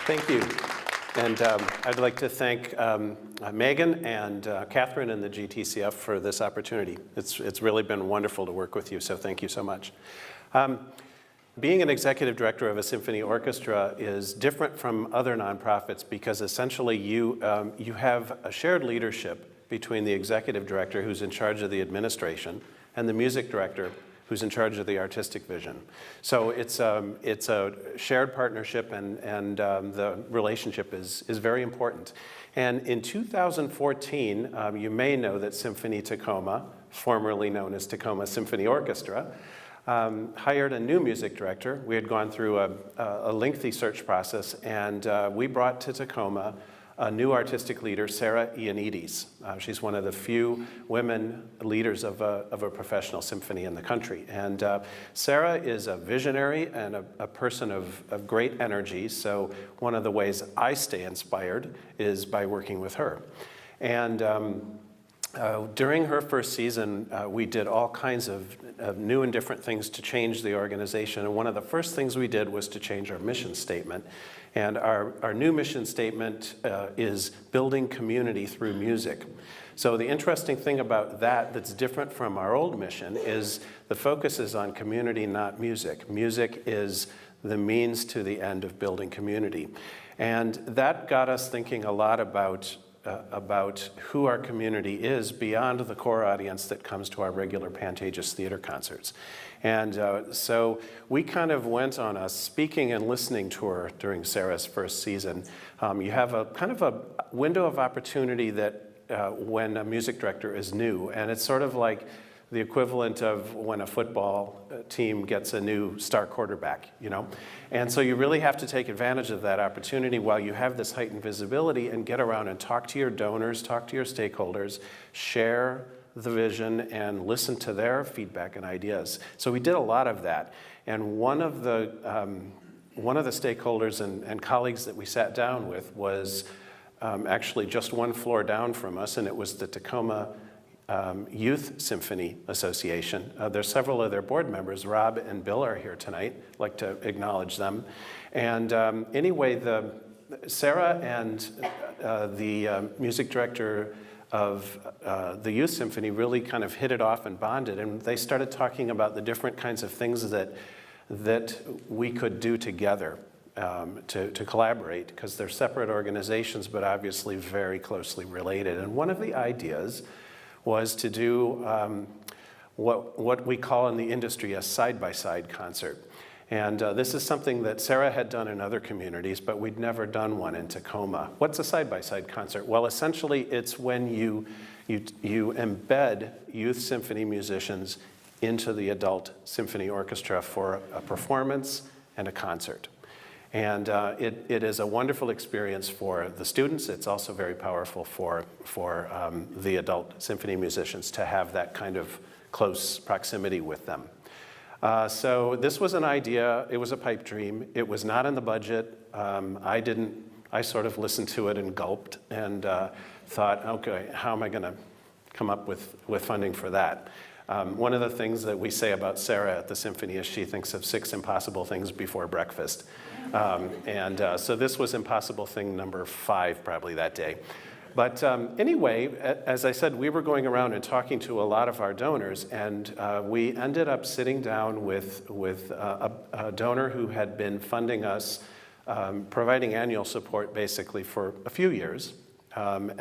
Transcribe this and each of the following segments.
Thank you. And I'd like to thank Megan and Catherine and the GTCF for this opportunity. It's really been wonderful to work with you, so thank you so much. Being an executive director of a symphony orchestra is different from other nonprofits because essentially you have a shared leadership between the executive director, who's in charge of the administration, and the music director, who's in charge of the artistic vision. So it's a shared partnership, and the relationship is very important. And in 2014, you may know that Symphony Tacoma, formerly known as Tacoma Symphony Orchestra, hired a new music director. We had gone through a lengthy search process, and we brought to Tacoma a new artistic leader, Sarah Ioannidis. She's one of the few women leaders of a professional symphony in the country. And Sarah is a visionary and a person of great energy, so one of the ways I stay inspired is by working with her. And during her first season, we did all kinds of new and different things to change the organization. And one of the first things we did was to change our mission statement. And our new mission statement is building community through music. So the interesting thing about that's different from our old mission is the focus is on community, not music. Music is the means to the end of building community. And that got us thinking a lot about who our community is beyond the core audience that comes to our regular Pantages theater concerts. And so we kind of went on a speaking and listening tour during Sarah's first season. You have a kind of a window of opportunity that when a music director is new, and it's sort of like the equivalent of when a football team gets a new star quarterback, you know? And so you really have to take advantage of that opportunity while you have this heightened visibility and get around and talk to your donors, talk to your stakeholders, share the vision, and listen to their feedback and ideas. So we did a lot of that. And one of the stakeholders and colleagues that we sat down with was actually just one floor down from us, and it was the Tacoma Youth Symphony Association. There's several of their board members. Rob and Bill are here tonight. I'd like to acknowledge them. And anyway, Sarah and the music director of the Youth Symphony really kind of hit it off and bonded, and they started talking about the different kinds of things that we could do together to collaborate, because they're separate organizations but obviously very closely related. And one of the ideas was to do what we call in the industry a side-by-side concert. And this is something that Sarah had done in other communities, but we'd never done one in Tacoma. What's a side-by-side concert? Well, essentially, it's when you embed youth symphony musicians into the adult symphony orchestra for a performance and a concert. And it is a wonderful experience for the students. It's also very powerful for the adult symphony musicians to have that kind of close proximity with them. So this was an idea. It was a pipe dream. It was not in the budget. I sort of listened to it and gulped and thought, okay, how am I going to come up with funding for that? One of the things that we say about Sarah at the Symphony is she thinks of 6 impossible things before breakfast. So this was impossible thing number 5 probably that day. But anyway, as I said, we were going around and talking to a lot of our donors, and we ended up sitting down with a donor who had been funding us, providing annual support basically for a few years. While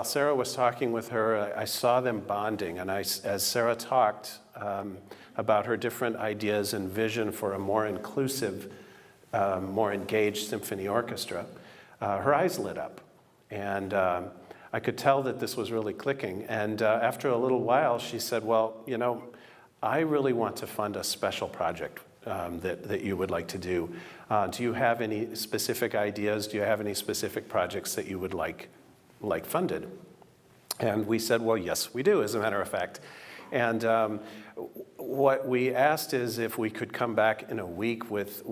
Sarah was talking with her, I saw them bonding, and as Sarah talked about her different ideas and vision for a more inclusive, more engaged symphony orchestra, her eyes lit up. And I could tell that this was really clicking. And after a little while, she said, well, you know, I really want to fund a special project that you would like to do. Do you have any specific ideas? Do you have any specific projects that you would like funded? And we said, well, yes, we do, as a matter of fact. And what we asked is if we could come back in a week with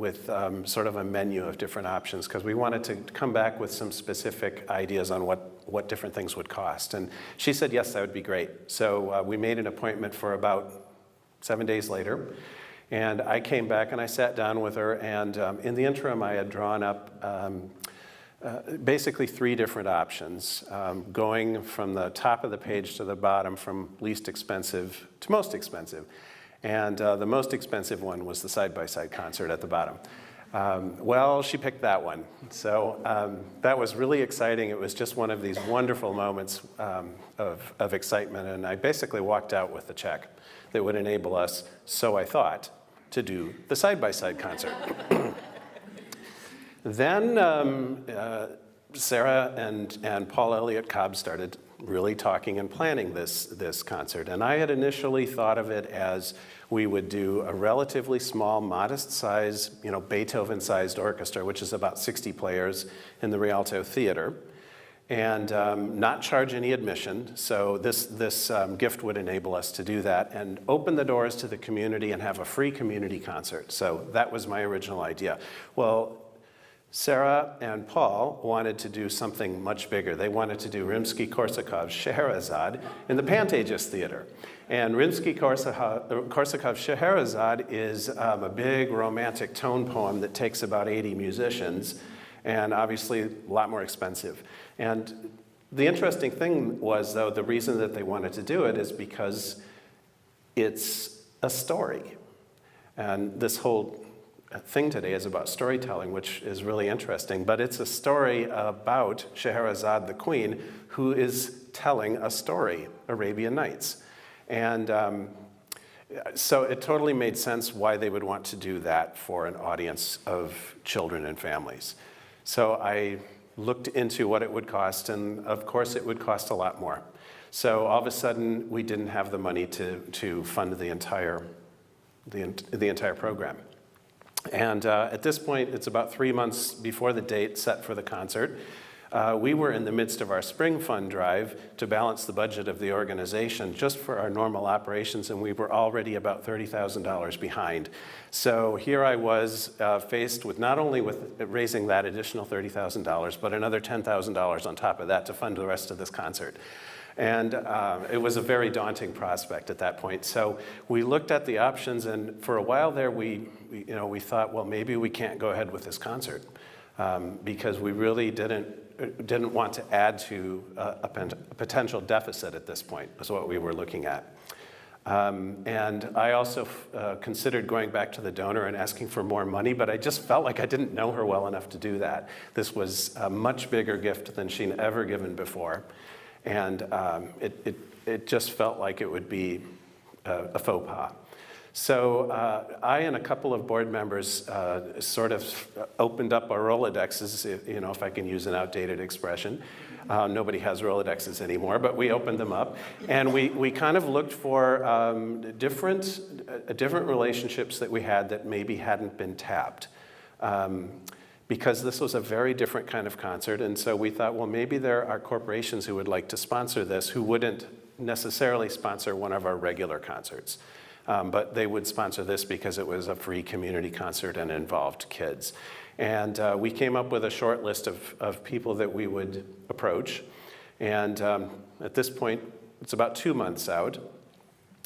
sort of a menu of different options, because we wanted to come back with some specific ideas on what different things would cost. And she said, yes, that would be great. So we made an appointment for about 7 days later. And I came back and I sat down with her, and in the interim I had drawn up basically 3 different options, going from the top of the page to the bottom, from least expensive to most expensive. And the most expensive one was the side-by-side concert at the bottom. Well, she picked that one. So that was really exciting. It was just one of these wonderful moments of excitement. And I basically walked out with a check that would enable us, so I thought, to do the side-by-side concert. Then Sarah and Paul Elliott Cobb started really talking and planning this concert. And I had initially thought of it as we would do a relatively small, modest size, Beethoven-sized orchestra, which is about 60 players in the Rialto Theater, and not charge any admission. So this gift would enable us to do that and open the doors to the community and have a free community concert. So that was my original idea. Well, Sarah and Paul wanted to do something much bigger. They wanted to do Rimsky-Korsakov's Scheherazade in the Pantages Theater. And Rimsky-Korsakov's Scheherazade is a big romantic tone poem that takes about 80 musicians, and obviously a lot more expensive. And the interesting thing was, though, the reason that they wanted to do it is because it's a story. And this whole thing today is about storytelling, which is really interesting, but it's a story about Scheherazade, the queen, who is telling a story, Arabian Nights. And so it totally made sense why they would want to do that for an audience of children and families. So I looked into what it would cost, and of course it would cost a lot more. So all of a sudden we didn't have the money to fund the entire program. And at this point, it's about 3 months before the date set for the concert. We were in the midst of our spring fund drive to balance the budget of the organization just for our normal operations, and we were already about $30,000 behind. So here I was faced with not only with raising that additional $30,000, but another $10,000 on top of that to fund the rest of this concert. And it was a very daunting prospect at that point. So we looked at the options, and for a while there, we thought, well, maybe we can't go ahead with this concert because we really didn't want to add to a potential deficit at this point, is what we were looking at. And I also considered going back to the donor and asking for more money, but I just felt like I didn't know her well enough to do that. This was a much bigger gift than she'd ever given before. And it just felt like it would be a faux pas. So I and a couple of board members sort of opened up our Rolodexes, if I can use an outdated expression. Nobody has Rolodexes anymore, but we opened them up. And we kind of looked for different relationships that we had that maybe hadn't been tapped. Because this was a very different kind of concert, and so we thought, well, maybe there are corporations who would like to sponsor this who wouldn't necessarily sponsor one of our regular concerts. But they would sponsor this because it was a free community concert and involved kids. And we came up with a short list of people that we would approach. And at this point, it's about 2 months out.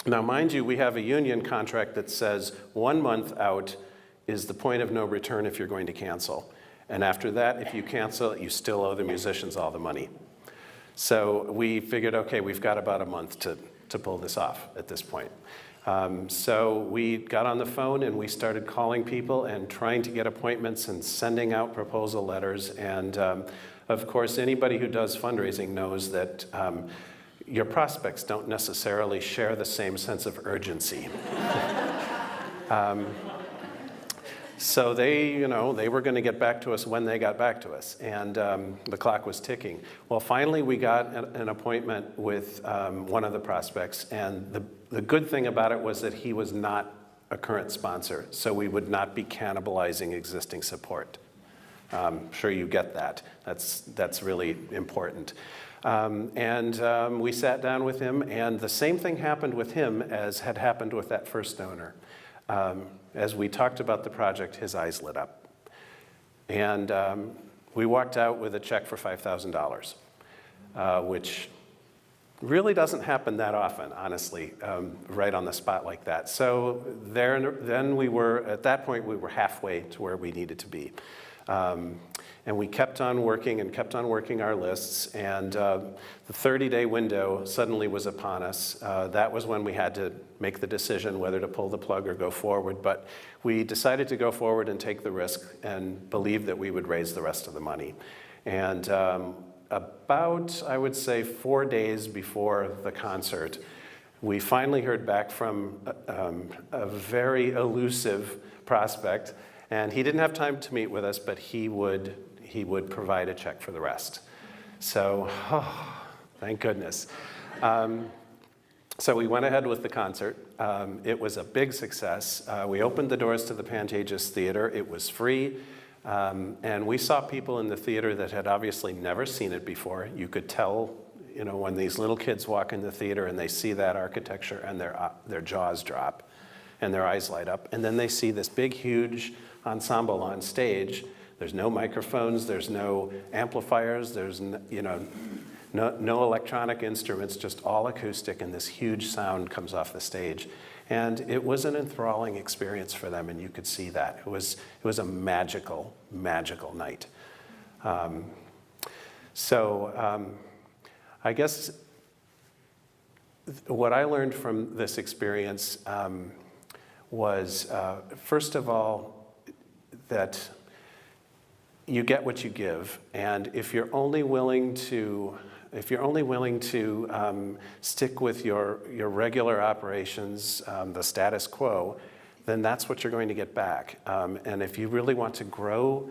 Now, mind you, we have a union contract that says 1 month out is the point of no return if you're going to cancel. And after that, if you cancel, you still owe the musicians all the money. So we figured, okay, we've got about a month to pull this off at this point. So we got on the phone and we started calling people and trying to get appointments and sending out proposal letters. And of course, anybody who does fundraising knows that your prospects don't necessarily share the same sense of urgency. So they were going to get back to us when they got back to us, and the clock was ticking. Well, finally, we got an appointment with one of the prospects, and the good thing about it was that he was not a current sponsor, so we would not be cannibalizing existing support. I'm sure you get that. That's really important. And we sat down with him, and the same thing happened with him as had happened with that first donor. As we talked about the project, his eyes lit up. And we walked out with a check for $5,000, which really doesn't happen that often, honestly, right on the spot like that. So then we were, at that point, we were halfway to where we needed to be. And we kept on working and kept on working our lists, and the 30-day window suddenly was upon us. That was when we had to make the decision whether to pull the plug or go forward, but we decided to go forward and take the risk and believe that we would raise the rest of the money. And about, I would say, 4 days before the concert, we finally heard back from a very elusive prospect, and he didn't have time to meet with us, but he would provide a check for the rest. So, thank goodness. So we went ahead with the concert. It was a big success. We opened the doors to the Pantages Theater. It was free. And we saw people in the theater that had obviously never seen it before. You could tell, you know, when these little kids walk in the theater and they see that architecture and their jaws drop and their eyes light up. And then they see this big, huge ensemble on stage. There's no microphones, there's no amplifiers, there's no electronic instruments, just all acoustic, and this huge sound comes off the stage. And it was an enthralling experience for them, and you could see that. It was a magical, magical night. I guess what I learned from this experience was, first of all, that you get what you give, and if you're only willing to stick with your regular operations, the status quo, then that's what you're going to get back. And if you really want to grow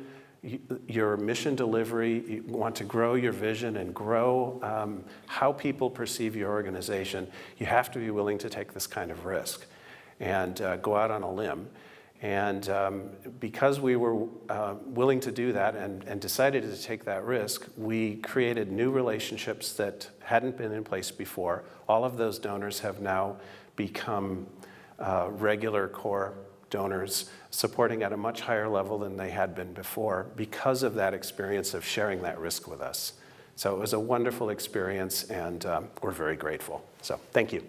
your mission delivery, you want to grow your vision and grow how people perceive your organization, you have to be willing to take this kind of risk and go out on a limb. And because we were willing to do that and decided to take that risk, we created new relationships that hadn't been in place before. All of those donors have now become regular core donors, supporting at a much higher level than they had been before because of that experience of sharing that risk with us. So it was a wonderful experience, and we're very grateful. So thank you.